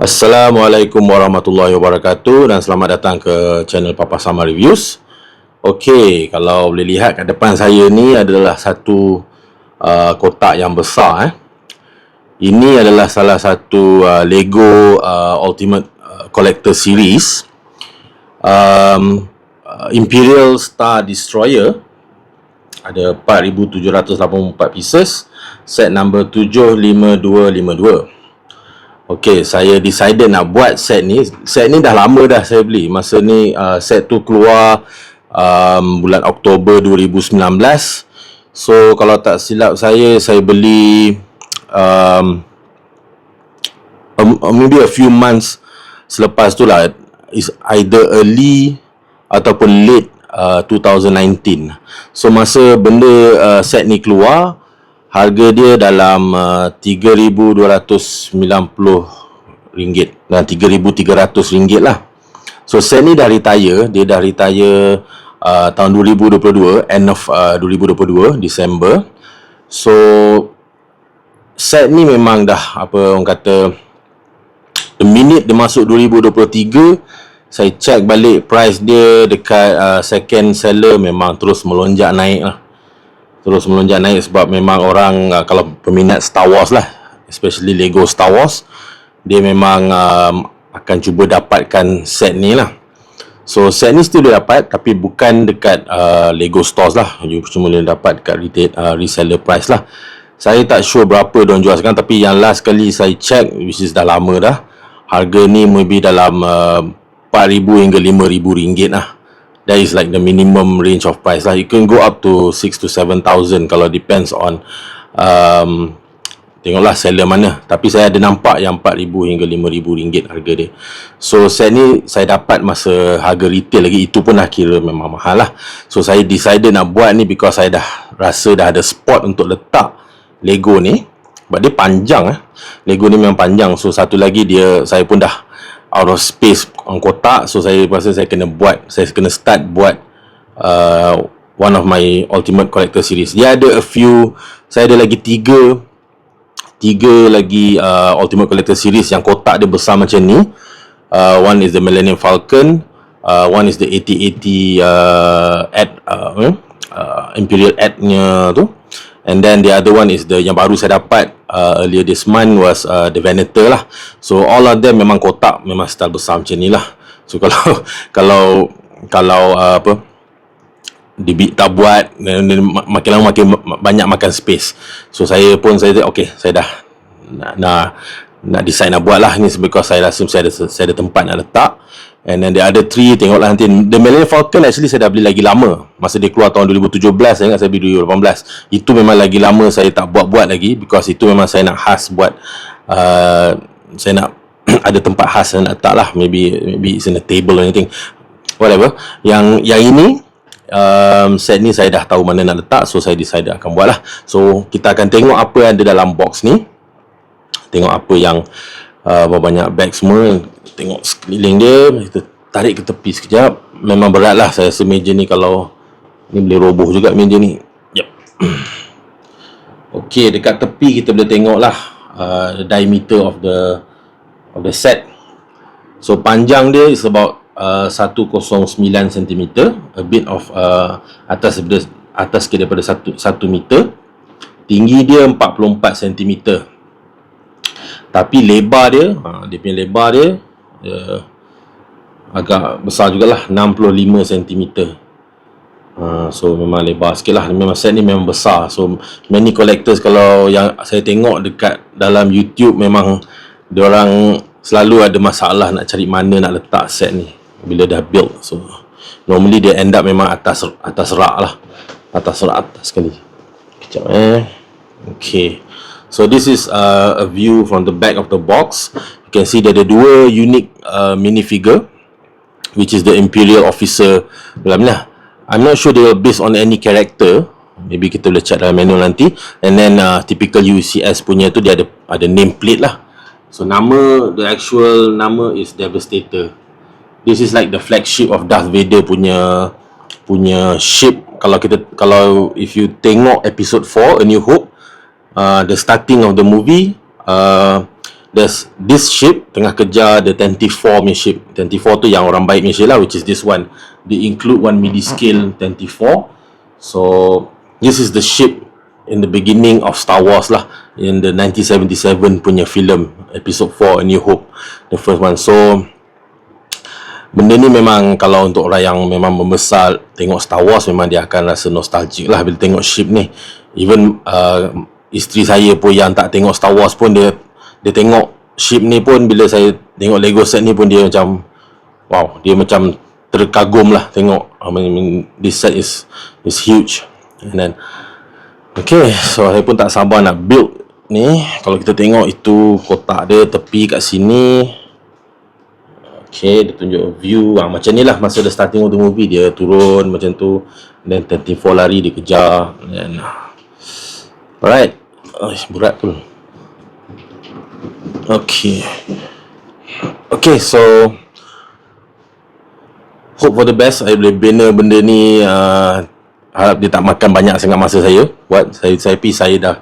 Assalamualaikum warahmatullahi wabarakatuh dan selamat datang ke channel Papa Sama Reviews. Okey, kalau boleh lihat kat depan saya ni adalah satu kotak yang besar. Ini adalah salah satu Lego Ultimate Collector Series, Imperial Star Destroyer. Ada 4,784 pieces, set number 75252. Okey, saya decided nak buat set ni. Set ni dah lama dah saya beli. Masa ni set tu keluar bulan Oktober 2019. So kalau tak silap saya beli maybe a few months selepas tu lah. Is either early ataupun late 2019. So masa benda set ni keluar, harga dia dalam RM3,290 dan RM3,300 lah. So set ni dah retire. Dia dah retire tahun 2022, end of 2022 Disember. So set ni memang dah orang kata, the minute dia masuk 2023, saya check balik price dia dekat second seller, memang terus melonjak naik lah. Terus melonjak naik sebab memang orang kalau peminat Star Wars lah, especially Lego Star Wars, dia memang akan cuba dapatkan set ni lah. So set ni still dia dapat, tapi bukan dekat Lego stores lah. You cuma boleh dapat dekat retail, reseller price lah. Saya tak sure berapa diorang jual sekarang, tapi yang last kali saya check, which is dah lama dah, harga ni maybe dalam RM4,000 hingga RM5,000 lah. That is like the minimum range of price lah. You can go up to 6,000 to 7,000 kalau depends on tengoklah seller mana. Tapi saya ada nampak yang RM4,000 hingga RM5,000 harga dia. So set ni saya dapat masa harga retail lagi. Itu pun dah kira memang mahal lah. So saya decided nak buat ni because saya dah rasa dah ada spot untuk letak Lego ni. Sebab dia panjang Lego ni memang panjang. So satu lagi dia, saya pun dah out of space kotak. So saya rasa saya kena start buat one of my Ultimate Collector Series. Dia ada a few, saya ada lagi tiga lagi Ultimate Collector Series yang kotak dia besar macam ni. One is the Millennium Falcon, one is the 8080 Imperial Ad nya tu, and then the other one is the yang baru saya dapat earlier this month was the Venator lah. So all of them memang kotak, memang style besar macam ni lah. So kalau tak buat, makin lama makin banyak makan space. So saya dah nak decide nak buat lah ni, because saya rasa saya ada tempat nak letak. And then the other three, tengoklah nanti. The Millennium Falcon actually saya dah beli lagi lama. Masa dia keluar tahun 2017, saya ingat saya beli 2018. Itu memang lagi lama saya tak buat lagi, because itu memang saya nak khas buat, saya nak ada tempat khas saya nak letak lah. Maybe it's in a table or anything, whatever. Yang ini set ni saya dah tahu mana nak letak. So saya decide akan buat lah. So kita akan tengok apa yang ada dalam box ni. Tengok apa yang banyak bag semua. Tengok sekeliling dia. Kita tarik ke tepi sekejap. Memang berat lah. Saya rasa meja ni, kalau ni boleh roboh juga meja ni. Yep. Ok, dekat tepi kita boleh tengok lah the diameter of the set. So panjang dia is about 109 cm, a bit of atas daripada 1 meter. Tinggi dia 44 cm. Tapi lebar dia, dia punya lebar dia agak besar jugalah, 65 cm. So memang lebar sikit lah. Memang set ni memang besar. So many collectors, kalau yang saya tengok dekat dalam YouTube, memang diorang selalu ada masalah nak cari mana nak letak set ni bila dah build. So normally dia end up memang atas rak lah, atas sekali. Sekejap Okay, so this is a view from the back of the box. You can see there ada dua unique minifigure, which is the Imperial Officer dalam lah. I'm not sure they are based on any character. Maybe kita boleh check dalam menu nanti. And then typical UCS punya tu, dia ada nameplate lah. So the actual nama is Devastator. This is like the flagship of Darth Vader punya ship. Kalau if you tengok episode 4 A New Hope, the starting of the movie, there's this ship tengah kejar the 24 punya ship. 24 tu yang orang baik punya ship lah, which is this one. They include one midi scale 24. So this is the ship in the beginning of Star Wars lah, in the 1977 punya film episode 4 A New Hope, the first one. So benda ni memang kalau untuk orang yang memang membesar tengok Star Wars, memang dia akan rasa nostalgic lah bila tengok ship ni. Even isteri saya pun yang tak tengok Star Wars pun, dia tengok ship ni pun, bila saya tengok Lego set ni pun dia macam wow, dia macam terkagum lah tengok. I mean, this set is huge. And then okay, so saya pun tak sabar nak build ni. Kalau kita tengok itu kotak dia tepi kat sini. Okay, dia tunjuk view macam ni lah masa dia starting of the movie. Dia turun macam tu, then 34 lari dia kejar. And alright, berat tu. Okay, so hope for the best. Saya boleh bina benda ni. Harap dia tak makan banyak sangat masa saya buat. Saya dah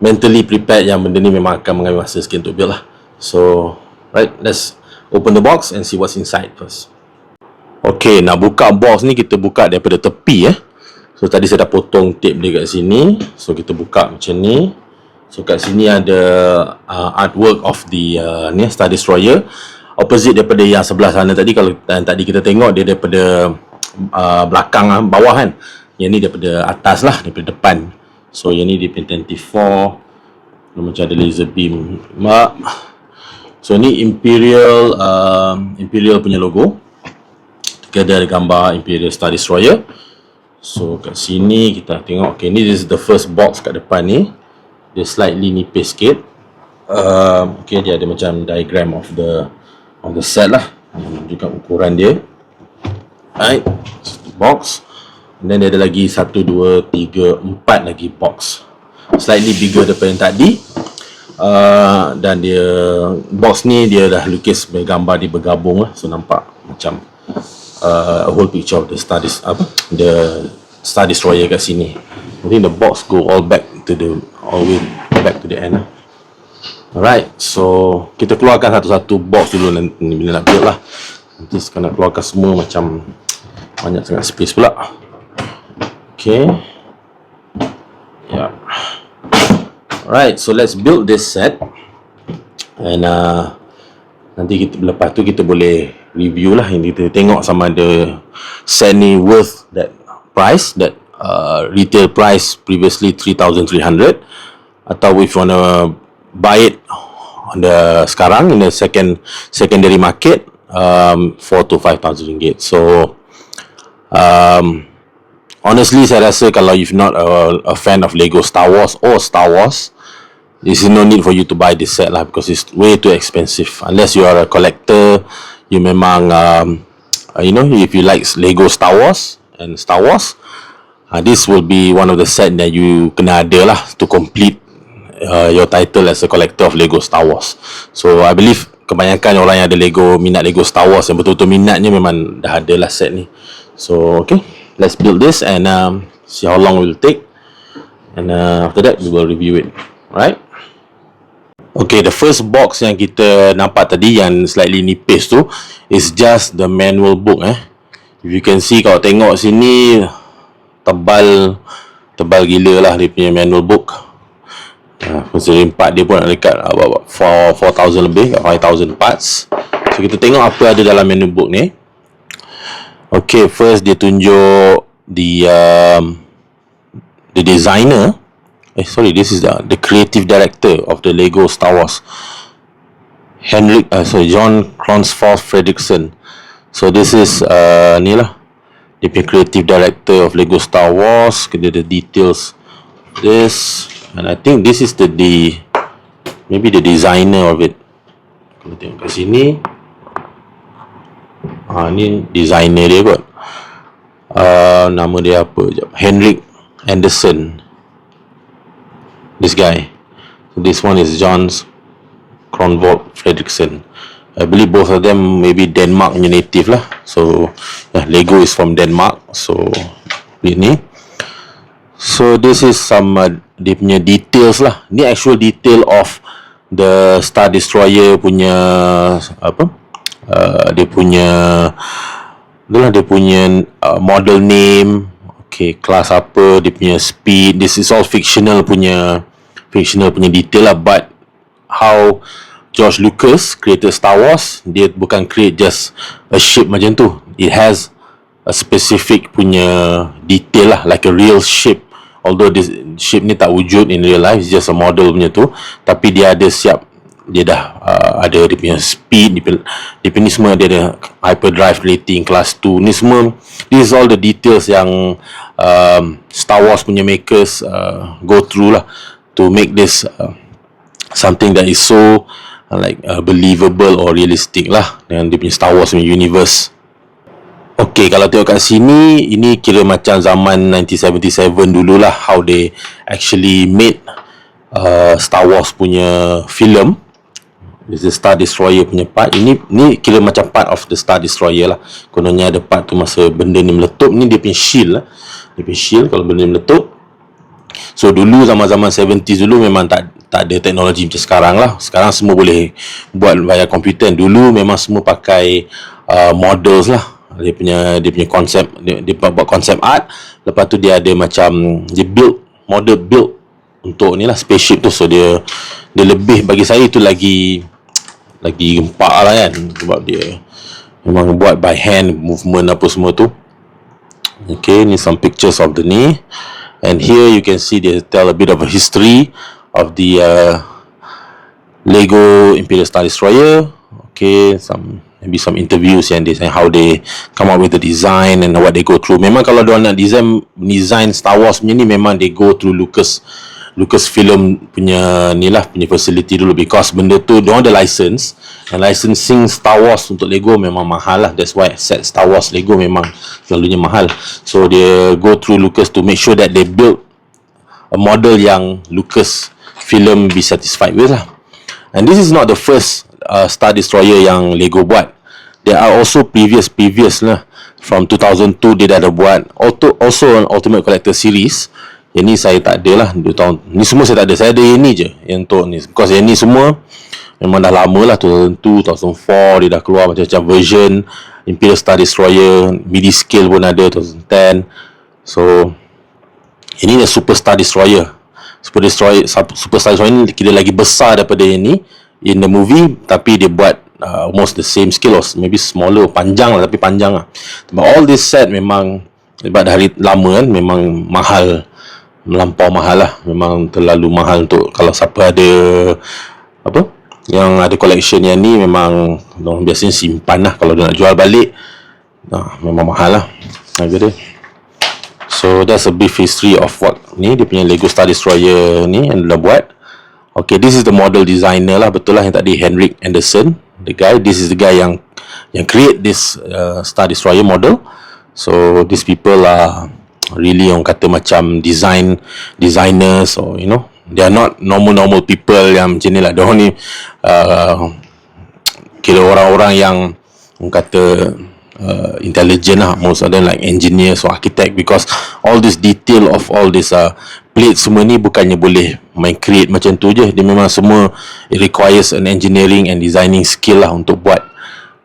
mentally prepared yang benda ni memang akan mengambil masa sikit untuk build lah. So right, let's open the box and see what's inside first. Okay, nak buka box ni kita buka daripada tepi So tadi saya dah potong tape dia kat sini. So kita buka macam ni. So kat sini ada artwork of the Star Destroyer. Opposite daripada yang sebelah sana tadi. Kalau tadi kita tengok dia daripada belakang, bawah kan. Yang ni daripada atas lah, daripada depan. So yang ni dia 24. Macam ada laser beam. So ni Imperial punya logo. Kita ada gambar Imperial Star Destroyer. So kat sini kita tengok. Okay, ni this is the first box kat depan ni. Dia slightly nipis sikit. Okay, dia ada macam diagram of the set lah. Juga ukuran dia. Alright, box. And then dia ada lagi 1, 2, 3, 4 lagi box. Slightly bigger daripada yang tadi. Dan dia box ni dia dah lukis gambar dia bergabung lah. So nampak macam a whole picture of the Star Destroyer kat sini. I think the box go all the way back to the end lah. Alright, so kita keluarkan satu-satu box dulu nanti bila nak build lah. Nanti nak keluarkan semua macam banyak sangat space pula. Okay, yeah. Alright, so let's build this set. And nanti lepas tu kita boleh review lah. Kita tengok sama ada set ni worth that price, that retail price previously 3,300, atau if you wanna buy it on the sekarang in the secondary market 4,000 to 5,000 ringgit. So honestly saya rasa kalau if not a fan of Lego Star Wars or Star Wars, there's no need for you to buy this set lah, because it's way too expensive. Unless you are a collector, you memang if you like Lego Star Wars and Star Wars, this will be one of the set that you kena ada lah to complete your title as a collector of Lego Star Wars. So I believe kebanyakan orang yang ada minat Lego Star Wars, yang betul-betul minatnya, memang dah ada lah set ni. So okay, let's build this and see how long it will take, and after that we will review it. Alright. Okay, the first box yang kita nampak tadi yang slightly nipis tu is just the manual book. If you can see, kalau tengok sini tebal gila lah dia punya manual book. Seri 4 dia pun nak dekat 4,000 lebih, 5,000 parts. So kita tengok apa ada dalam manual book ni. Okay, first dia tunjuk the designer. This is the creative director of the Lego Star Wars, John Cronsforth Fredrickson. So this is ni lah, dia punya creative director of Lego Star Wars. Dia ada details this, and I think this is maybe the designer of it. Kalau tengok kat sini, ni designer dia kot. Nama dia apa? Henrik Anderson. This guy. This one is John Cronsforth Fredrickson. I believe both of them maybe Denmark punya native lah. So Lego is from Denmark. So ini. So this is some dia punya details lah. Ni actual detail of the Star Destroyer punya apa, dia punya itulah dia punya model name, okay, kelas apa, dia punya speed. This is all fictional punya detail lah. But how George Lucas created Star Wars, dia bukan create just a ship macam tu. It has a specific punya detail lah, like a real ship. Although this ship ni tak wujud in real life, it's just a model punya tu, tapi dia ada siap, dia dah ada dia punya speed, dia punya semua, dia ada hyperdrive rating class 2 ni semua. This is all the details yang Star Wars punya makers go through lah to make this something that is so believable or realistic lah dengan dia punya Star Wars punya universe. Okay, kalau tengok kat sini, ini kira macam zaman 1977 dululah, how they actually made Star Wars punya film. This is Star Destroyer punya part. Ini kira macam part of the Star Destroyer lah. Kononnya ada part tu masa benda ni meletup. Ni dia punya shield lah. Dia punya shield kalau benda ni meletup. So dulu zaman-zaman 70s dulu memang tak ada teknologi macam sekarang lah. Sekarang semua boleh buat via komputer. Dulu memang semua pakai models lah. Dia punya konsep, dia buat konsep art. Lepas tu dia ada macam dia model build untuk ni lah, spaceship tu. So dia lebih, bagi saya itu lagi gempak lah kan, sebab dia memang buat by hand, movement apa semua tu. Okay, ni some pictures of the ni. And here you can see they tell a bit of a history of the Lego Imperial Star Destroyer. Okay, maybe some interviews and they say how they come up with the design and what they go through. Memang kalau diorang nak design Star Wars punya ni, memang they go through Lucasfilm punya ni lah, punya facility dulu, because benda tu diorang ada license, and licensing Star Wars untuk Lego memang mahal lah. That's why set Star Wars Lego memang selalunya mahal. So they go through Lucas to make sure that they build a model yang Lucasfilm be satisfied with lah. And this is not the first Star Destroyer yang Lego buat. There are also previous lah. From 2002 dia dah ada buat also an Ultimate Collector Series. Yang ni saya tak ada lah, 2 tahun ni semua saya tak ada. Saya ada yang ni je, yang untuk ni, because yang ni semua memang dah lama lah. 2002, 2004 dia dah keluar macam-macam version. Imperial Star Destroyer midi scale pun ada 2010. So ini dah Super Star Destroyer. Super Star Destroyer ni kira lagi besar daripada yang ni in the movie, tapi dia buat almost the same scale, or maybe smaller, panjang lah, tapi panjang lah. But all this set memang sebab dah hari lama kan, memang mahal, melampau mahal lah. Memang terlalu mahal untuk, kalau siapa ada apa yang ada collection yang ni, memang biasanya simpan lah. Kalau dia nak jual balik, memang mahal lah harga dia. So that's a brief history of what ni dia punya Lego Star Destroyer ni yang dia buat. Okay, this is the model designer lah. Betul lah yang tadi, Henrik Anderson, the guy. This is the guy yang create this Star Destroyer model. So these people are really, orang kata macam designers, or you know, they are not normal people yang macam ni lah. Diorang ni kira orang-orang yang orang kata intelligent lah. Most of them like engineers or architect, because all this detail of all this plate semua ni bukannya boleh main create macam tu je. Dia memang semua, it requires an engineering and designing skill lah untuk buat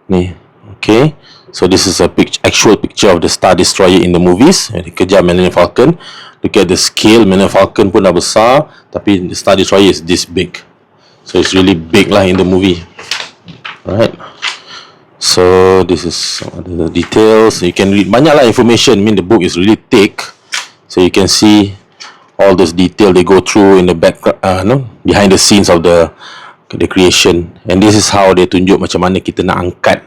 ni. Okay, so this is a actual picture of the Star Destroyer in the movies. Kejar Millennium Falcon. Look at the scale. Millennium Falcon pun dah besar, tapi the Star Destroyer is this big. So it's really big lah in the movie. Alright. So this is the details. You can read banyak lah information. I mean, the book is really thick, so you can see all those detail they go through in the background, behind the scenes of the creation. And this is how they tunjuk macam mana kita nak angkat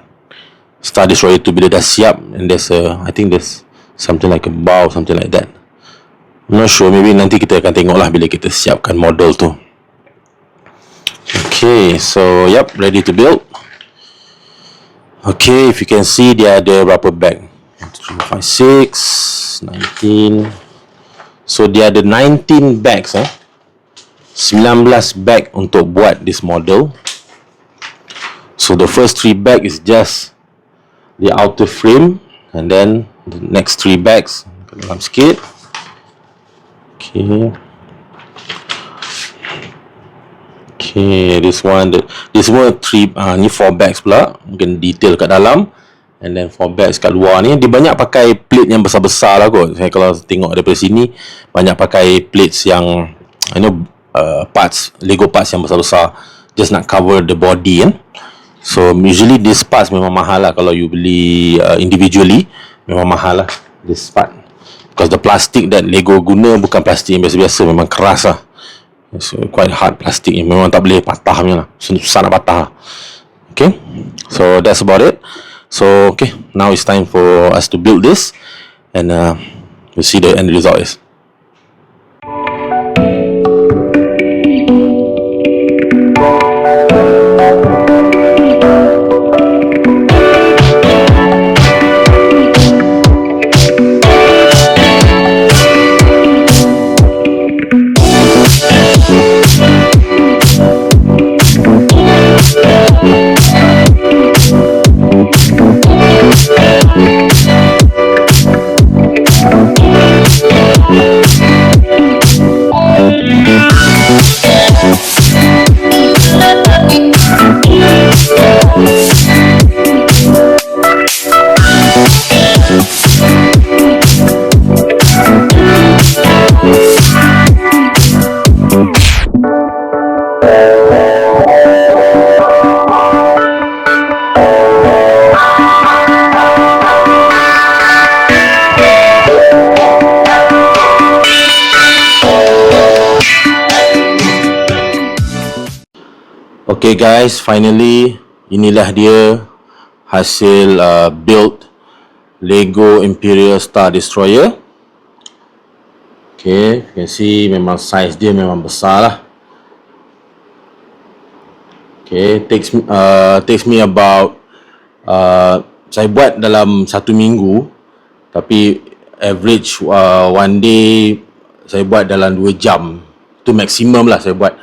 Star Destroyer tu bila dah siap. And I think there's something like a bow, something like that. I'm not sure, maybe nanti kita akan tengok lah bila kita siapkan model tu. Okay, so yep, ready to build. Okay, if you can see, dia ada berapa bag? 1, 2, 5, 6, 19. So dia ada 19 bags, 19 bag untuk buat this model. So the first 3 bag is just the outer frame, and then the next 3 bags, dalam sikit. Okay. Okay, this one ni 4 bags pula, mungkin detail kat dalam, and then 4 bags kat luar ni. Dia banyak pakai plate yang besar-besar lah kot. Saya kalau tengok daripada sini, banyak pakai plates yang parts, Lego parts yang besar-besar, just nak cover the body kan. So usually this parts memang mahal lah. Kalau you beli individually, memang mahal lah this part, because the plastic that Lego guna bukan plastik yang biasa-biasa, memang keras lah. So quite hard plastik ni, memang tak boleh patah punya lah, susah nak patah. Okay, so that's about it. So okay, now it's time for us to build this, and we'll see the end result is. Okay guys, finally inilah dia hasil build Lego Imperial Star Destroyer. Okay, you can see memang size dia memang besar lah. Okay, takes me about saya buat dalam 1 minggu, tapi average one day saya buat dalam 2 jam. Itu maksimum lah saya buat.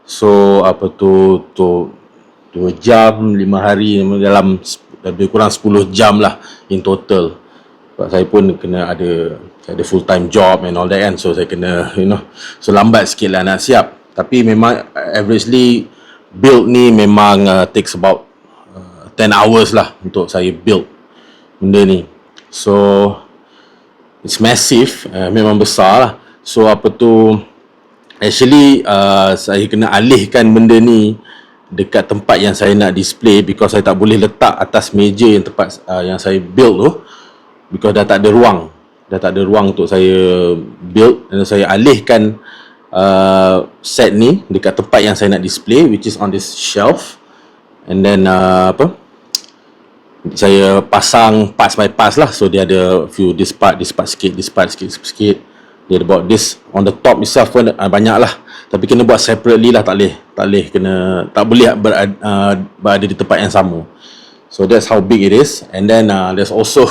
So apa tu 2 jam 5 hari, dalam lebih kurang 10 jam lah in total. Sebab saya pun kena ada full time job and all that kan, so saya kena so lambat sikit lah nak siap. Tapi memang averagely build ni memang takes about 10 hours lah untuk saya build benda ni. So it's massive, memang besar lah. So apa tu, actually saya kena alihkan benda ni dekat tempat yang saya nak display, because saya tak boleh letak atas meja yang tempat yang saya build tu, because dah tak ada ruang untuk saya build. Dan saya alihkan set ni dekat tempat yang saya nak display, which is on this shelf. And then saya pasang parts by parts lah. So dia ada few this part sikit, dia ada about this on the top itself pun banyak lah, tapi kena buat separately lah, tak boleh berada di tempat yang sama. So that's how big it is. And then there's also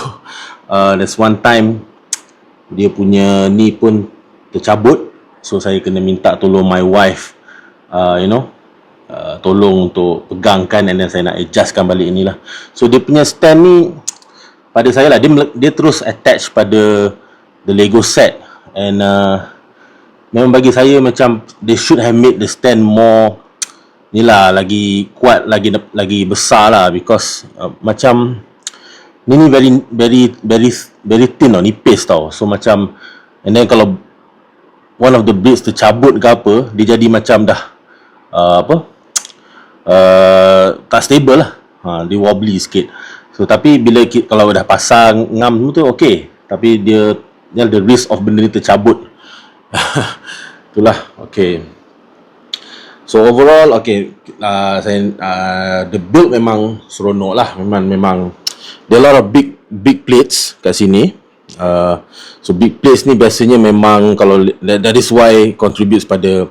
there's one time dia punya ni pun tercabut, so saya kena minta tolong my wife tolong untuk pegangkan, and then saya nak adjustkan balik ni lah. So dia punya stand ni pada saya lah, dia terus attach pada the Lego set. And memang bagi saya macam they should have made the stand more ni lah, lagi kuat, lagi besar lah, because macam ni very thin tau, nipis tau. So macam, and then kalau one of the blades tercabut ke apa, dia jadi macam dah tak stable lah, dia wobbly sikit. So tapi bila kalau dah pasang ngam tu okay, tapi dia ada risk of benda ni tercabut. Itulah. Okay, so overall okay, the build memang seronok lah. Memang there are a lot of big plates kat sini. So big plates ni biasanya memang, kalau that is why contributes pada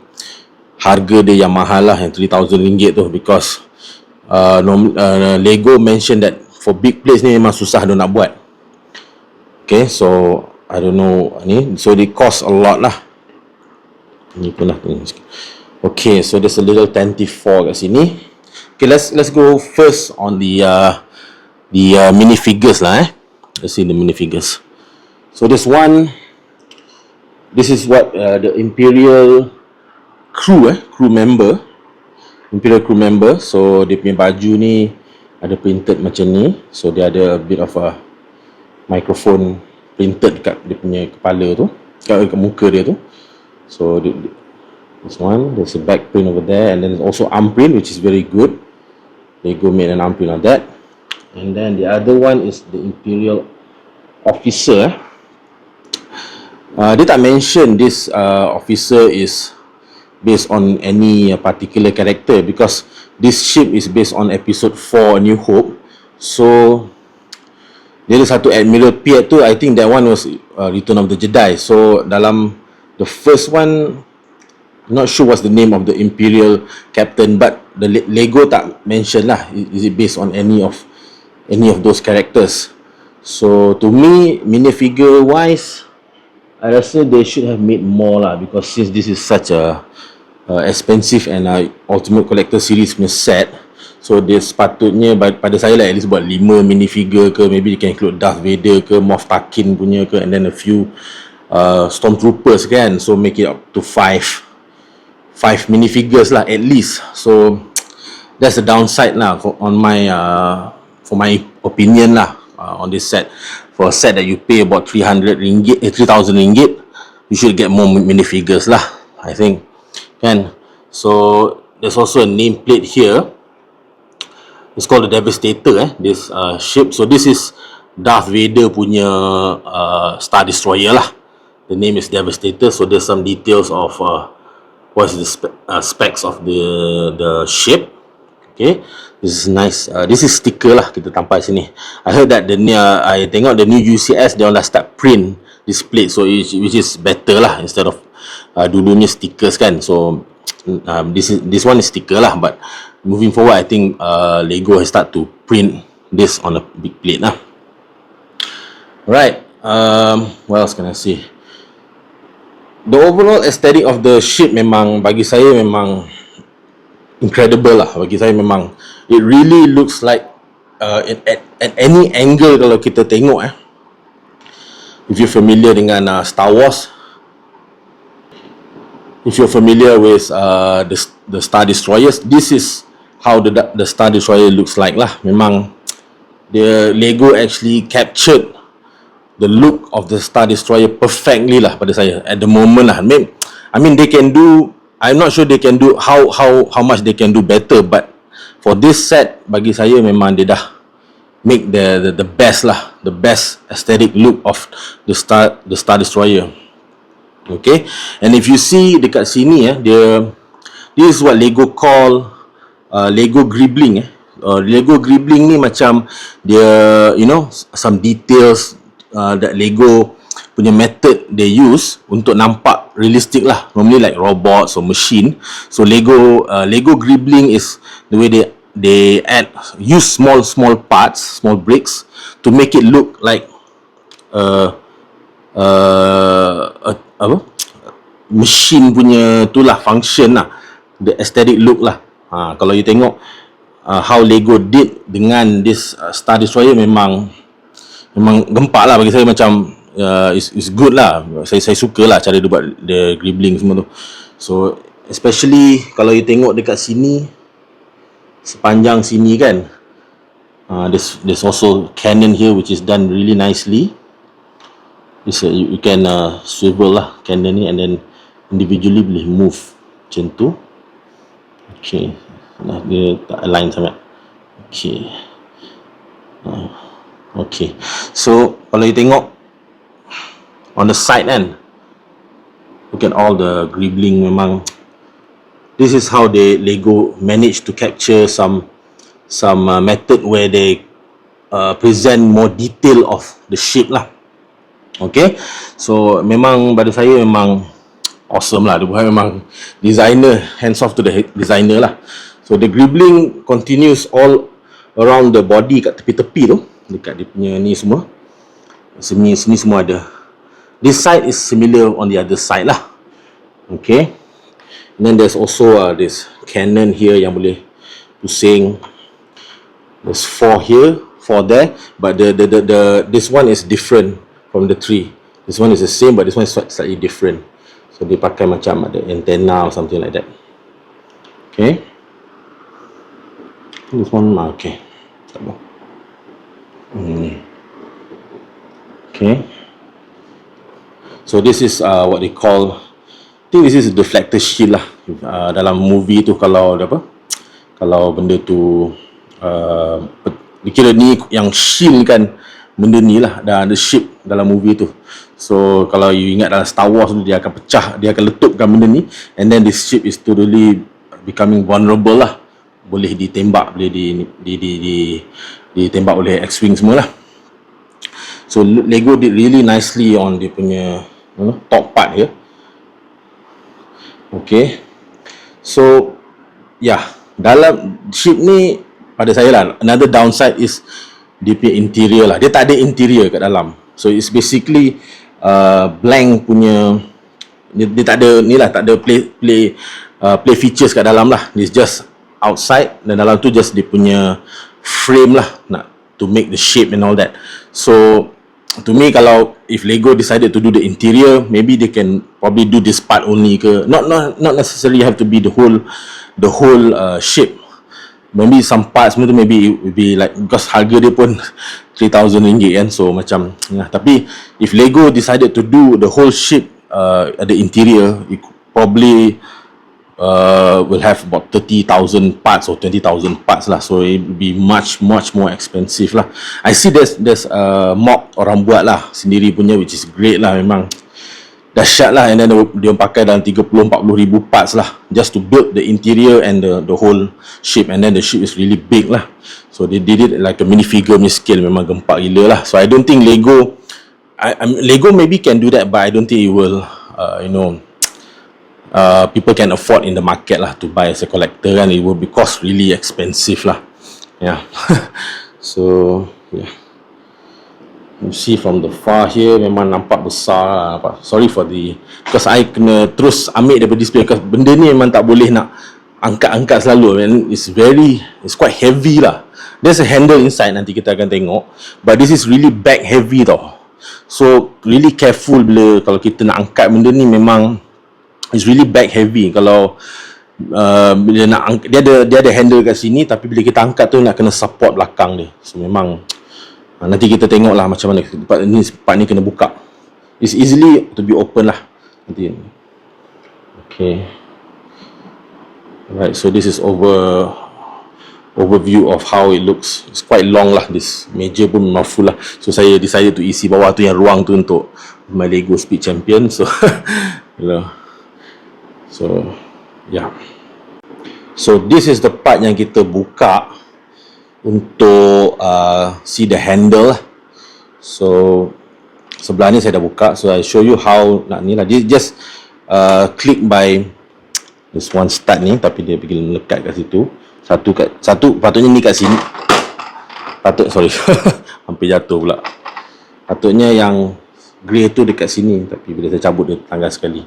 harga dia yang mahal lah, yang RM3,000 tu, because Lego mention that for big plates ni memang susah dia nak buat. Okay, so I don't know ni, so they cost a lot lah. Ni pun lah. Okay, so there's a little 24 kat sini. Okay, let's go first on the minifigures lah. Let's see the minifigures. So this is what the Imperial crew member. Imperial crew member. So dia punya baju ni ada printed macam ni. So dia ada a bit of a microphone printed kat dia punya kepala tu, kat muka dia tu. So this one, there's a back print over there, and then there's also arm print, which is very good. Lego made an arm print on that. And then the other one is the Imperial officer. Dia tak mention this officer is based on any particular character, because this ship is based on episode 4 A New Hope. So dia ada satu Admiral Piet tu, I think that one was Return of the Jedi. So dalam the first one, not sure what's the name of the Imperial captain, but the Lego tak mention lah is it based on any of those characters. So to me, minifigure wise, I rasa they should have made more lah, because since this is such a expensive and Ultimate Collector Series punya set, so dia sepatutnya pada saya lah at least buat 5 minifigure ke, maybe they can include Darth Vader ke, Moff Tarkin punya ke, and then a few Stormtroopers kan, so make it up to 5 minifigures lah at least. So that's the downside lah for my opinion lah on this set. For a set that you pay about 3,000 ringgit, you should get more minifigures lah, I think kan. So there's also a nameplate here. It's called the Devastator, this ship. So this is Darth Vader punya Star Destroyer lah. The name is Devastator. So there's some details of what's the specs of the ship. Okay, this is nice. This is sticker lah kita tampal sini. I heard that I tengok the new UCS dia dah start print this plate, so which is better lah instead of dulunya stickers kan. So this one is sticker lah, but moving forward I think Lego has start to print this on a big plate lah. Right, what else can I say? The overall aesthetic of the ship memang bagi saya memang incredible lah. Bagi saya memang it really looks like at any angle kalau kita tengok if you're familiar dengan Star Wars, if you're familiar with the Star Destroyers, this is how the Star Destroyer looks like lah. Memang the Lego actually captured the look of the Star Destroyer perfectly lah pada saya at the moment lah. I mean they can do, I'm not sure they can do how much they can do better, but for this set bagi saya memang dia dah make the best lah, the best aesthetic look of the Star Destroyer. Okay, and if you see dekat sini this is what Lego call Lego Gribbling. Lego Gribbling ni macam dia, you know, some details that Lego punya method they use untuk nampak realistic lah, normally like robots or machine. So Lego Gribbling is the way they use small parts, small bricks to make it look like machine punya tu lah, function lah, the aesthetic look lah. Kalau you tengok how Lego did dengan this Star Destroyer, memang gempak lah bagi saya, macam is good lah. Saya suka lah cara dia buat the gribbling semua tu. So especially kalau you tengok dekat sini, sepanjang sini kan, there's also cannon here which is done really nicely. You can swivel lah cannon ni, and then individually boleh move macam tu. Okay, dia tak align sangat. Okay. Okay, so kalau you tengok on the side kan, look at all the gribbling. Memang this is how Lego managed to capture some method where they present more detail of the shape lah. Okay, so memang pada saya memang awesome lah. Dia bukan memang designer, hands off to the designer lah. So the gribbling continues all around the body, kat tepi-tepi tu, dekat dia punya ni semua, sini semua ada. This side is similar on the other side lah. Okay, and then there's also this cannon here yang boleh pusing. There's 4 here, 4 there, but this one is different from the 3. This one is the same, but this one is slightly different. So dia pakai macam ada antenna or something like that. Okay, This one, okay. Tak apa. Okay. So this is what they call, I think this is deflector shield lah. Dalam movie tu kalau apa? Kalau benda tu dikira ni yang shield kan benda ni lah, dan the ship dalam movie tu. So kalau you ingat dalam Star Wars tu, dia akan pecah, dia akan letupkan benda ni, and then this ship is totally becoming vulnerable lah, boleh ditembak, boleh ditembak oleh X-Wing semua lah. So Lego did really nicely on dia punya top part here. Okay, so dalam ship ni pada saya lah, another downside is dia punya interior lah. Dia tak ada interior kat dalam, so it's basically blank punya. Dia tak ada ni lah, tak ada play features kat dalam lah. It's just outside, dan dalam tu just dia punya frame lah, nak to make the shape and all that. So to me, kalau if Lego decided to do the interior, maybe they can probably do this part only ke, not necessarily have to be the whole shape. Maybe some parts tu, maybe it would be like, because harga dia pun RM3,000 kan, so macam tapi if Lego decided to do the whole shape, the interior, it probably will have about 30,000 parts or 20,000 parts lah, so it will be much more expensive lah. I see there's mock orang buat lah sendiri punya, which is great lah, memang dahsyat lah, and then dia pakai dalam 30-40 ribu parts lah just to build the interior and the whole ship, and then the ship is really big lah, so they did it like a minifigure punya scale, memang gempak gila lah. So I don't think Lego maybe can do that, but I don't think it will people can afford in the market lah to buy as a collector kan. It will be cost really expensive lah. So you see from the far here, memang nampak besar lah. Sorry for because I kena terus ambil daripada display, because benda ni memang tak boleh nak angkat-angkat selalu, and it's quite heavy lah. There's a handle inside, nanti kita akan tengok, but this is really back heavy tau. So really careful bila kalau kita nak angkat benda ni, memang it's really back heavy. Kalau bila nak dia ada handle kat sini, tapi bila kita angkat tu nak kena support belakang dia. So memang nanti kita tengok lah macam mana part ni kena buka. It's easily to be open lah nanti. Okay, right, so this is overview of how it looks. It's quite long lah, this meja pun memang full lah, so saya decided to isi bawah tu, yang ruang tu untuk my Lego Speed Champion. So so this is the part yang kita buka untuk see the handle. So sebelah ni saya dah buka, so I show you how nak ni lah. Dia just click by this one start ni, tapi dia pergi melekat kat situ. Satu patutnya ni kat sini, sorry hampir jatuh pula. Patutnya yang grey tu dekat sini, tapi bila saya cabut dia tanggal sekali.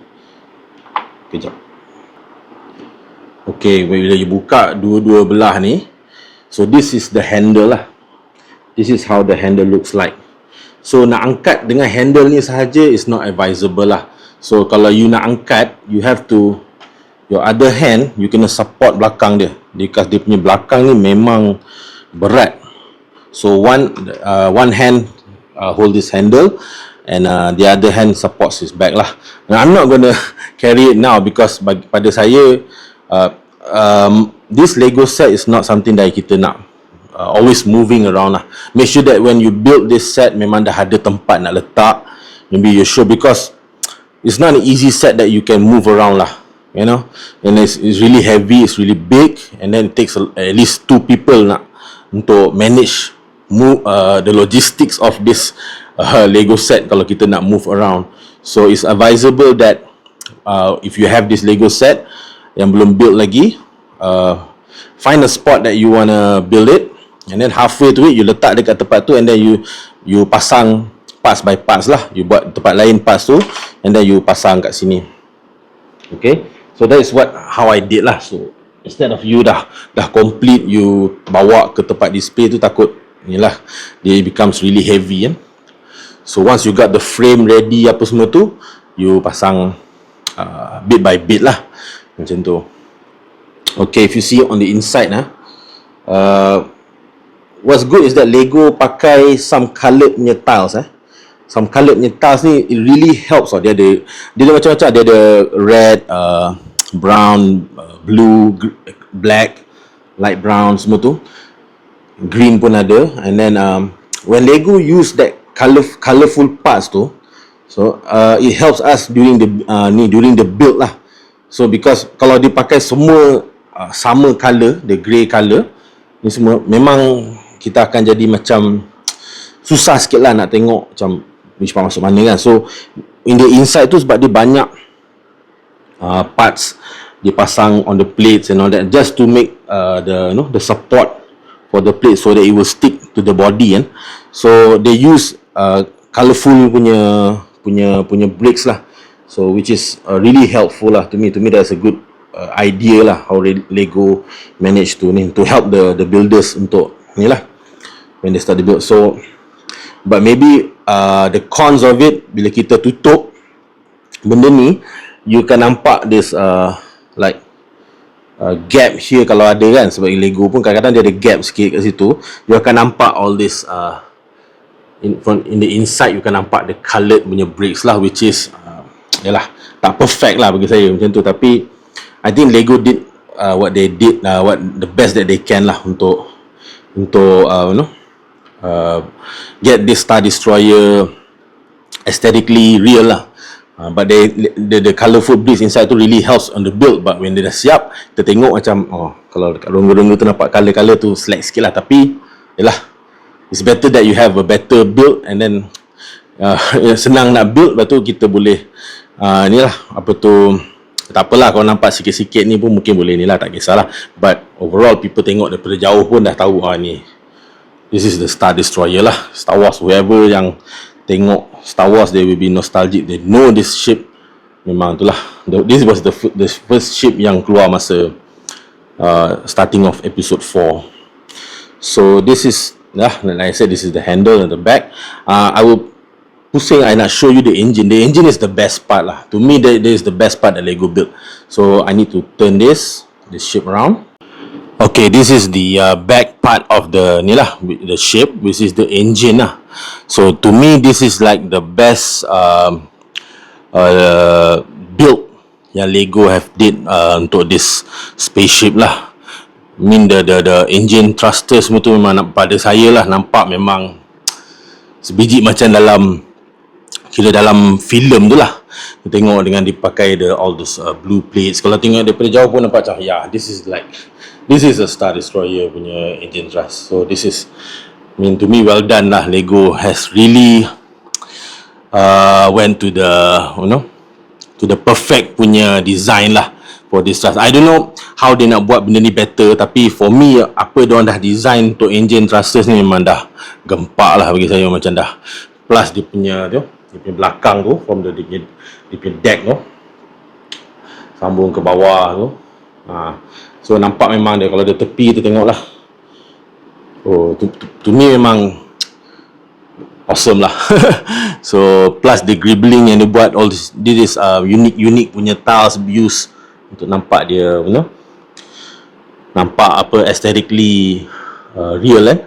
Kejap. Okay, bila you buka dua-dua belah ni, so this is the handle lah. This is how the handle looks like. So nak angkat dengan handle ni sahaja is not advisable lah. So kalau you nak angkat, you have to, your other hand, you kena support belakang dia, because dia punya belakang ni memang berat. So one hand hold this handle, and the other hand supports his back lah. Now, I'm not gonna carry it now, because pada saya this Lego set is not something that kita nak always moving around lah. Make sure that when you build this set, memang dah ada tempat nak letak. Maybe you sure, because it's not an easy set that you can move around lah, you know. And it's really heavy, it's really big, and then it takes at least 2 people nak untuk manage the logistics of this Lego set kalau kita nak move around. So it's advisable that if you have this Lego set yang belum build lagi, find a spot that you wanna build it, and then halfway to it, you letak dekat tempat tu, and then you pasang parts by parts lah. You buat tempat lain parts tu, and then you pasang kat sini. Okay, so that is how I did lah. So instead of you dah complete, you bawa ke tempat display tu, takut inilah dia becomes really heavy kan. So once you got the frame ready apa semua tu, you pasang bit by bit lah, macam tu. Okay, if you see on the inside What's good is that Lego pakai some coloured punya tiles some coloured punya tiles ni, it really helps dia ada macam-macam, dia ada red, brown, blue, black, light brown, semua tu, green pun ada. And then when Lego use that colourful parts tu, so it helps us during the build lah. So because kalau dia pakai semua sama colour, the grey colour ni semua, memang kita akan jadi macam susah sikit lah nak tengok macam which part masuk mana kan. So in the inside tu, sebab dia banyak parts dia pasang on the plates and all that, just to make the support for the plate so that it will stick to the body kan. So they use colourful punya bricks lah, so which is really helpful lah to me that's a good idea lah, how Lego manage to help the builders untuk ni lah when they start the build. So but maybe the cons of it, bila kita tutup benda ni, you can nampak this like gap here kalau ada kan, sebab Lego pun kadang-kadang dia ada gap sikit kat situ. You akan nampak all this in the inside, you can nampak the coloured punya bricks lah, which is yalah, tak perfect lah bagi saya macam tu. Tapi I think Lego did what they did, what the best that they can lah untuk get this Star Destroyer aesthetically real lah. But the colourful bricks inside tu really helps on the build. But when dia dah siap, kita tengok macam kalau dekat rongga-rongga tu nampak colour-colour tu slack sikit lah. Tapi yalah, it's better that you have a better build, and then senang nak build, lepas tu kita boleh ni lah, apa tu, tak apalah kalau nampak sikit-sikit ni pun mungkin boleh ni lah, tak kisahlah. But overall people tengok daripada jauh pun dah tahu ni, this is the Star Destroyer lah. Star Wars, whoever yang tengok Star Wars, they will be nostalgic, they know this ship. Memang itulah, this was the first ship yang keluar masa starting of episode 4. So this is like I said, this is the handle and the back. I will pusing, I nak show you the engine. The engine is the best part lah. To me, that is the best part that Lego built. So I need to turn this ship around. Okay, this is the back part of the ship, which is the engine lah. So to me, this is like the best build yang Lego have did untuk this spaceship lah. I mean the engine thruster semua tu memang pada saya lah nampak memang sebiji macam dalam filem tu lah. Kita tengok dengan dipakai all those blue plates. Kalau tengok daripada jauh pun nampak macam this is a Star Destroyer punya engine thrust. So this is, to me, well done lah. Lego has really went to the perfect punya design lah for this thrust. I don't know how dia nak buat benda ni better, tapi for me, apa diorang dah design untuk engine thrusters ni memang dah gempak lah bagi saya. Macam dah, plus dia punya belakang tu, from dia punya deck tu sambung ke bawah tu, so nampak memang dia, kalau dia tepi tu tengok lah, to me memang awesome lah. So plus the gribbling yang dia buat, all this is unique punya tiles use untuk nampak dia nampak apa aesthetically real kan,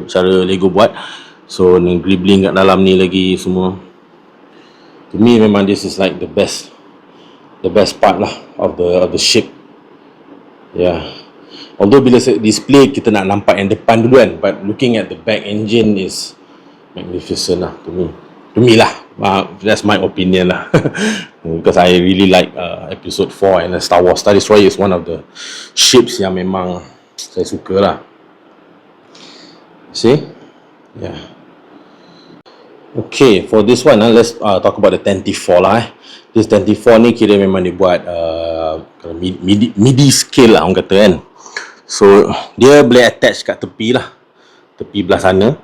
cara Lego buat. So ni gribbling kat dalam ni lagi semua. To me memang this is like the best part lah of the ship. Yeah. Although bila display kita nak nampak yang depan dulu kan, but looking at the back engine is magnificent lah to me lah. That's my opinion lah. Because I really like episode 4 and Star Wars. Star Destroyer is one of the ships yang memang saya suka lah. See? Yeah. Okay, for this one, let's talk about the 10T4 lah. This 10T4 ni kira memang dibuat midi scale lah orang kata kan. So dia boleh attach kat tepi lah, tepi belah sana.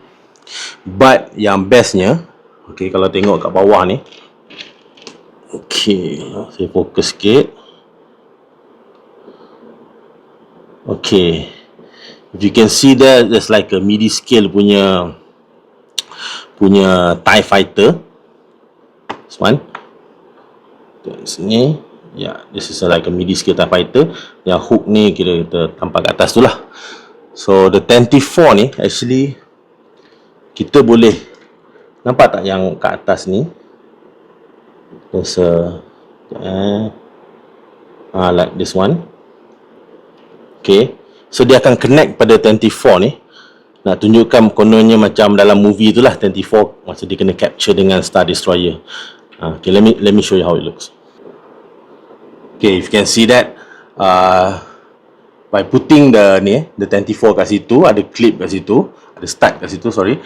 But yang bestnya, okay, kalau tengok kat bawah ni, okay, saya fokus sikit. Okay, if you can see there, there's like a midi scale punya TIE Fighter. This one, sini, this is like a midi scale TIE Fighter. Yang hook ni kira kita tampak kat atas tu lah. So the 24 ni actually kita boleh nampak tak yang kat atas ni, there's a like this one. Okay, so dia akan connect pada 24 ni, nak tunjukkan kononnya macam dalam movie tu lah, 24 masa dia kena capture dengan Star Destroyer. Okay, let me show you how it looks. Okay, if you can see that, by putting the 24 kat situ, ada clip kat situ, ada start kat situ, sorry,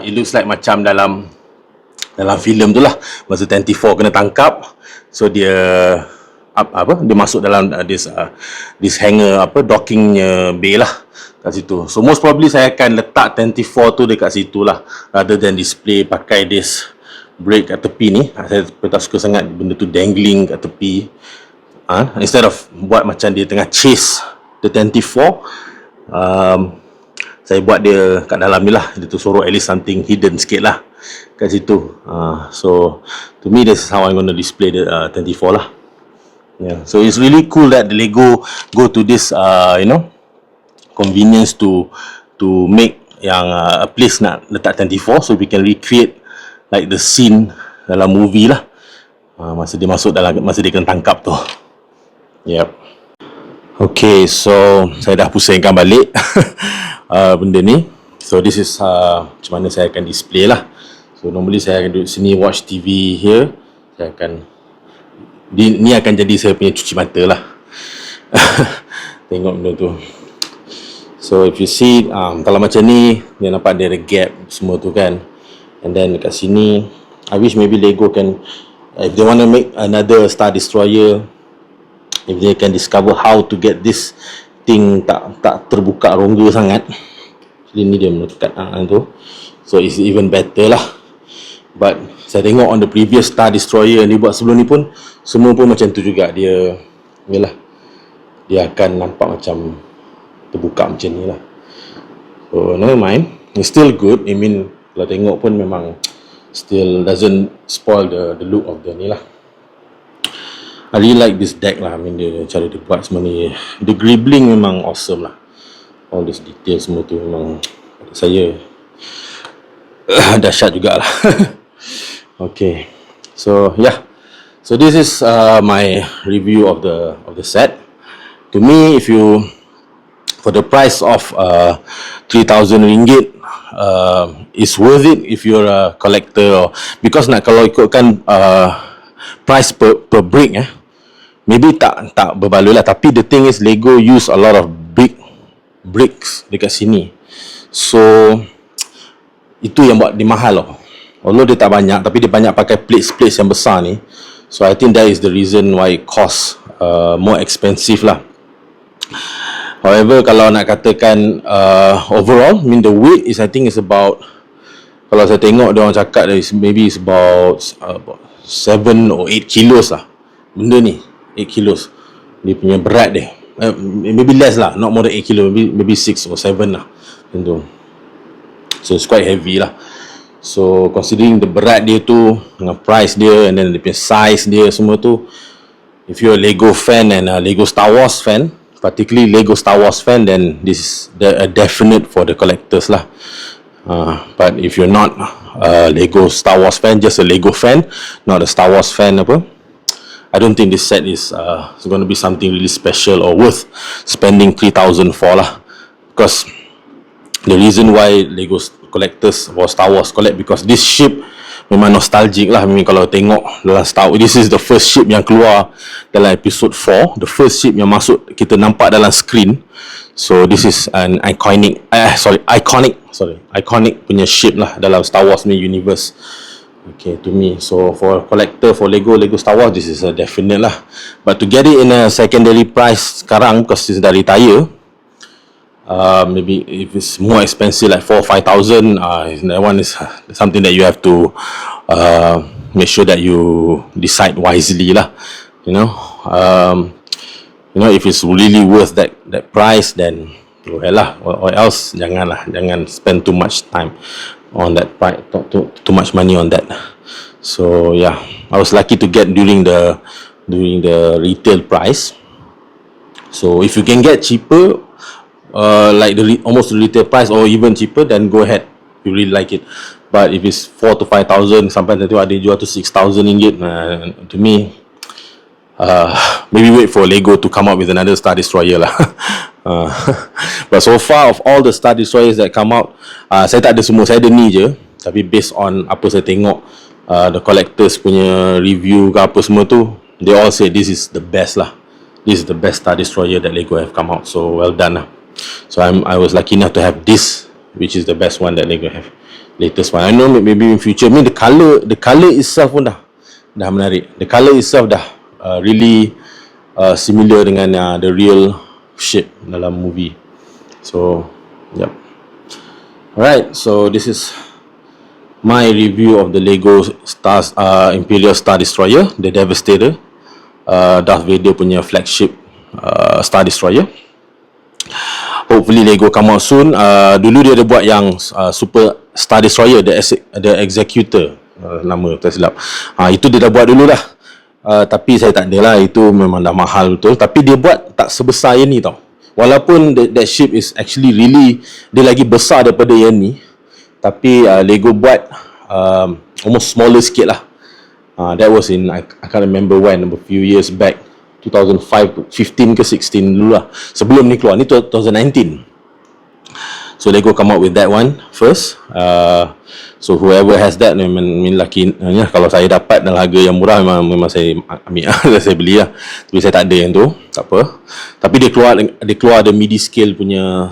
it looks like macam dalam filem tu lah, masa 24 kena tangkap, so dia dia masuk dalam this hanger dockingnya bay lah kat situ. So most probably saya akan letak 24 tu dekat situ lah, rather than display pakai this brake kat tepi ni. Saya tak suka sangat benda tu dangling kat tepi. Instead of buat macam dia tengah chase the 24, saya buat dia kat dalam ni lah, dia tu suruh at least something hidden sikit lah kat situ. So to me, this is how I'm going to display the 24 lah. Yeah, so it's really cool that the Lego go to this convenience to make yang a place nak letak 24, so we can recreate like the scene dalam movie lah, masa dia masuk dalam, masa dia kena tangkap tu. Yep. Okay, so saya dah pusingkan balik benda ni. So this is macam mana saya akan display lah. So normally saya akan duduk sini watch TV here. Saya akan ni akan jadi saya punya cuci mata lah. Tengok benda tu. So if you see, kalau macam ni, dia nampak dia ada gap semua tu kan. And then dekat sini, I wish maybe Lego can, if they want to make another Star Destroyer, if they can discover how to get this thing tak terbuka rongga sangat. Jadi ni dia melekat tu, so it's even better lah. But saya tengok on the previous Star Destroyer yang dibuat sebelum ni pun, semua pun macam tu juga. Dia akan nampak macam terbuka macam ni lah. So never mind, it's still good. I mean, kalau tengok pun memang still doesn't spoil the look of the ni lah. I really like this deck lah. I mean, cara dia buat semua ni, the gribbling memang awesome lah. All this detail semua tu memang saya dahsyat jugalah. Okay, so yeah, so this is my review of the set. To me, if you, for the price of 3,000 ringgit, it's worth it if you're a collector, because kalau ikutkan price per brick, maybe tak berbaloi lah. Tapi the thing is, Lego use a lot of big bricks dekat sini, so itu yang buat dia mahal loh. Although dia tak banyak, tapi dia banyak pakai plates yang besar ni, so I think that is the reason why it costs more expensive lah. However, kalau nak katakan overall, I mean the weight is, I think is about, kalau saya tengok dia orang cakap maybe is about 7 or 8 kilos lah benda ni. 8 kilos dia punya berat dia, maybe less lah, not more than 8 kilo, maybe 6 or 7 lah tentu. So it's quite heavy lah. So considering the berat dia tu dengan price dia, and then dia punya size dia semua tu, if you're a Lego fan and a Lego Star Wars fan, particularly Lego Star Wars fan, then this is a definite for the collectors lah. But if you're not a Lego Star Wars fan, just a Lego fan, not a Star Wars fan I don't think this set is going to be something really special or worth spending 3,000 for lah. Because the reason why Lego collectors or Star Wars collect, because this ship memang nostalgic lah. I mean, kalau tengok dalam Star Wars, this is the first ship yang keluar dalam episode 4, the first ship yang masuk kita nampak dalam screen. So this is an iconic punya ship lah dalam Star Wars ni universe. Okay, to me, so for collector, for Lego Star Wars, this is a definite lah. But to get it in a secondary price sekarang, because it's dah retire, maybe if it's more expensive like 4 or 5,000, that one is something that you have to make sure that you decide wisely lah. You know, if it's really worth that price, then go ahead lah, or else jangan spend too much time on that price, too much money on that. So yeah, I was lucky to get during the retail price. So if you can get cheaper, like almost the retail price or even cheaper, then go ahead. You really like it. But if it's 4 to 5,000, sampai nanti ada jual to 6,000 ringgit, to me, maybe wait for Lego to come up with another Star Destroyer lah. But so far of all the Star Destroyers that come out, saya tak ada semua, saya ada ni je. Tapi based on apa saya tengok, the collectors punya review ke apa semua tu, they all say this is the best lah. This is the best Star Destroyer that Lego have come out. So well done lah. So I was lucky enough to have this, which is the best one that Lego have. Latest one. I know maybe in future. I mean the color itself pun dah menarik. The color itself dah really similar dengan the real shape dalam movie. So yep. Alright, so this is my review of the Lego Imperial Star Destroyer, the Devastator, Darth Vader punya flagship Star Destroyer. Hopefully Lego come out soon. Dulu dia ada buat yang Super Star Destroyer, the Executor, nama tak silap. Itu dia dah buat dulu dah. Tapi saya tak ada lah, itu memang dah mahal betul. Tapi dia buat tak sebesar yang ni tau. Walaupun that ship is actually really, dia lagi besar daripada yang ni. Tapi Lego buat almost smaller sikit lah. That was in, I can't remember when, a few years back, 2005, 15 ke 16 dulu lah. Sebelum ni keluar, ni 2019. So Lego come out with that one first. So whoever has that, memang lucky. Kalau saya dapat dalam harga yang murah, memang saya ambil. Saya beli lah. Tapi saya tak ada yang tu, tak apa. Tapi dia keluar ada midi scale punya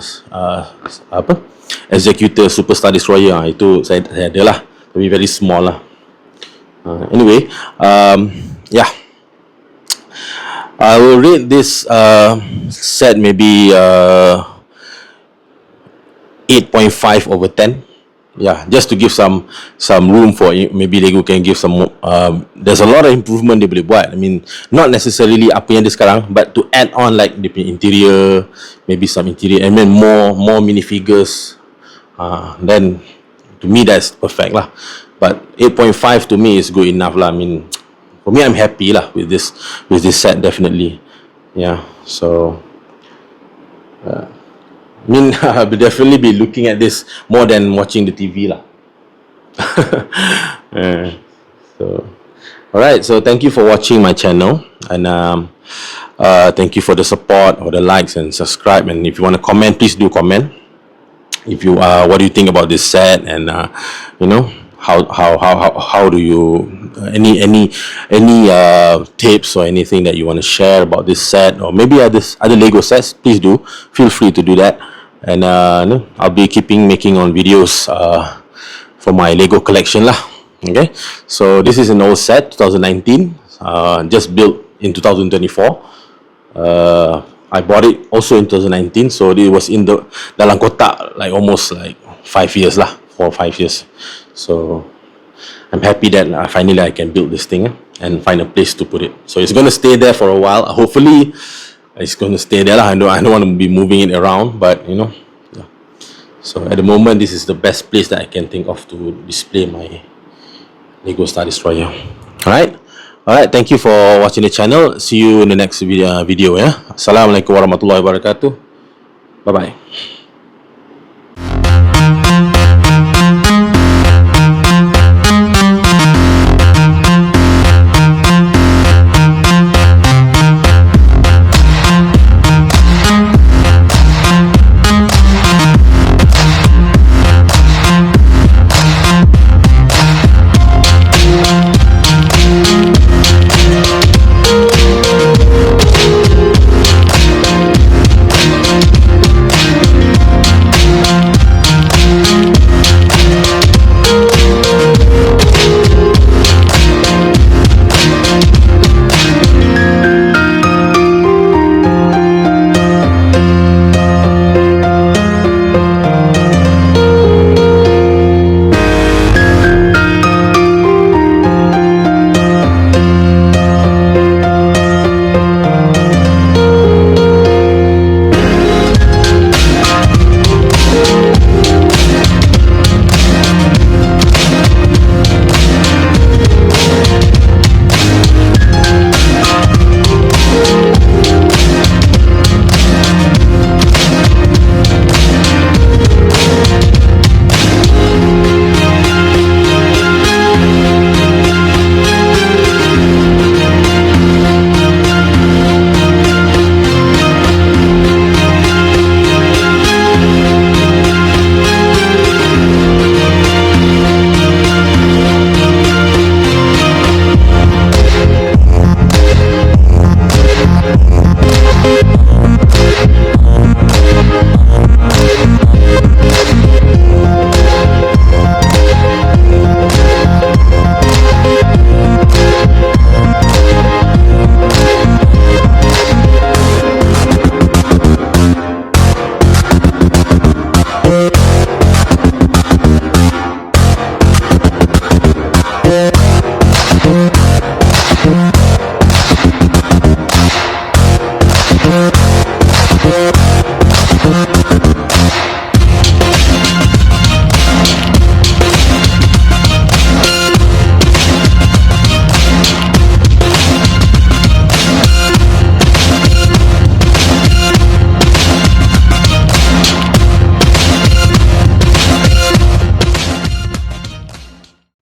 Executor Super Star Destroyer. Itu saya ada lah. Tapi very small lah. Anyway, yeah. I will rate this set maybe 8.5 over 10. Yeah, just to give some room for maybe Lego can give some. There's a lot of improvement dia boleh buat. I mean, not necessarily apa yang dia sekarang, but to add on like the interior, maybe some interior, and then more minifigures. Then to me that's perfect lah. But 8.5 to me is good enough lah. I mean, for me, I'm happy lah with this set, definitely. Yeah, so I mean, I'll definitely be looking at this more than watching the TV lah. So, alright. So thank you for watching my channel, and thank you for the support, or the likes and subscribe. And if you want to comment, please do comment. If you what do you think about this set, and you know, how do you any tips or anything that you want to share about this set, or maybe other Lego sets, please do feel free to do that. And I'll be making on videos for my Lego collection lah. Okay, so this is an old set, 2019, just built in 2024. I bought it also in 2019, so it was in the dalam kotak like almost like 5 years lah, 4 or 5 years. So I'm happy that finally I can build this thing and find a place to put it. So it's going to stay there for a while. Hopefully it's going to stay there lah. I don't want to be moving it around, but you know, yeah. So at the moment, this is the best place that I can think of to display my Lego Star Destroyer. Alright, thank you for watching the channel. See you in the next video ya. Assalamualaikum warahmatullahi wabarakatuh. Bye bye.